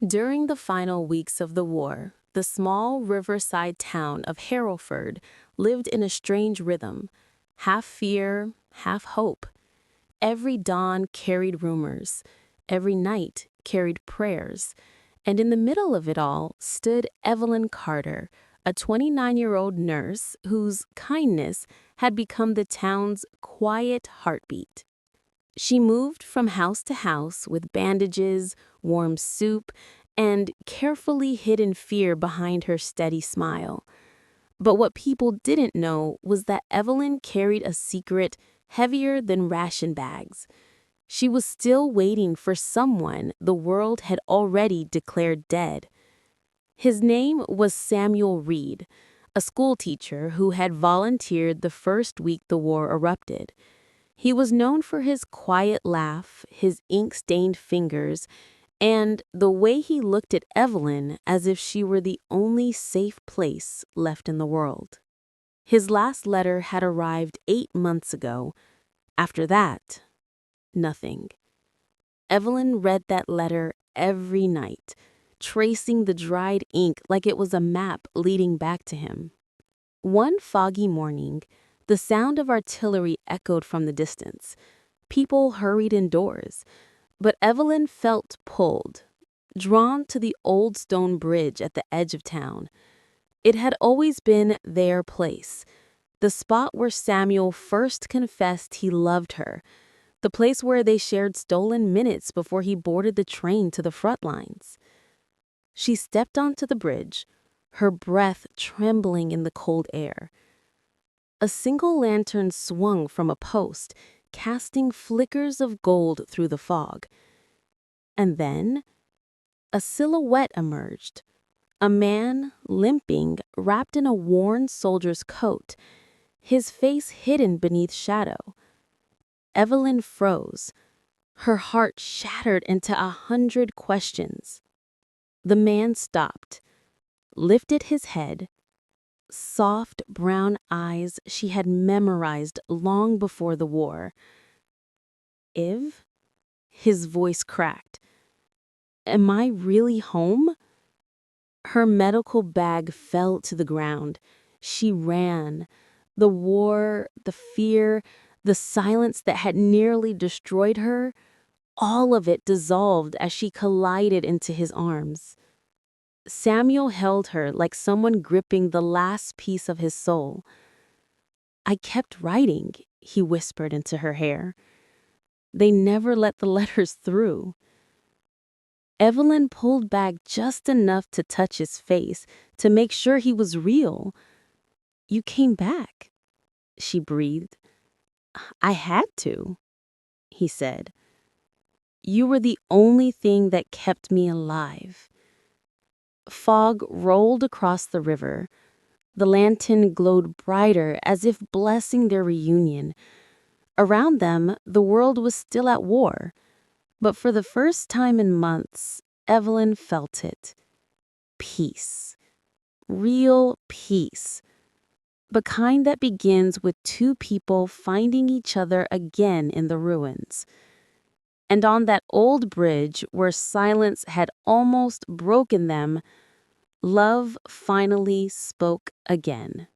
During the final weeks of the war, the small riverside town of Harrowford lived in a strange rhythm, half fear, half hope. Every dawn carried rumors, every night carried prayers, and in the middle of it all stood Evelyn Carter, a 29-year-old nurse whose kindness had become the town's quiet heartbeat. She moved from house to house with bandages, warm soup, and carefully hidden fear behind her steady smile. But what people didn't know was that Evelyn carried a secret heavier than ration bags. She was still waiting for someone the world had already declared dead. His name was Samuel Reed, a schoolteacher who had volunteered the first week the war erupted. He was known for his quiet laugh, his ink-stained fingers, and the way he looked at Evelyn as if she were the only safe place left in the world. His last letter had arrived 8 months ago. After that, nothing. Evelyn read that letter every night, tracing the dried ink like it was a map leading back to him. One foggy morning, the sound of artillery echoed from the distance. People hurried indoors, but Evelyn felt pulled, drawn to the old stone bridge at the edge of town. It had always been their place, the spot where Samuel first confessed he loved her, the place where they shared stolen minutes before he boarded the train to the front lines. She stepped onto the bridge, her breath trembling in the cold air. A single lantern swung from a post, casting flickers of gold through the fog. And then, a silhouette emerged. A man, limping, wrapped in a worn soldier's coat, his face hidden beneath shadow. Evelyn froze, her heart shattered into 100 questions. The man stopped, lifted his head, soft brown eyes she had memorized long before the war. "Iv?" His voice cracked. "Am I really home?" Her medical bag fell to the ground. She ran. The war, the fear, the silence that had nearly destroyed her, all of it dissolved as she collided into his arms. Samuel held her like someone gripping the last piece of his soul. "I kept writing," he whispered into her hair. "They never let the letters through." Evelyn pulled back just enough to touch his face, to make sure he was real. "You came back," she breathed. "I had to," he said. "You were the only thing that kept me alive." Fog rolled across the river. The lantern glowed brighter as if blessing their reunion. Around them, the world was still at war. But for the first time in months, Evelyn felt it. Peace. Real peace. The kind that begins with two people finding each other again in the ruins. And on that old bridge where silence had almost broken them, love finally spoke again.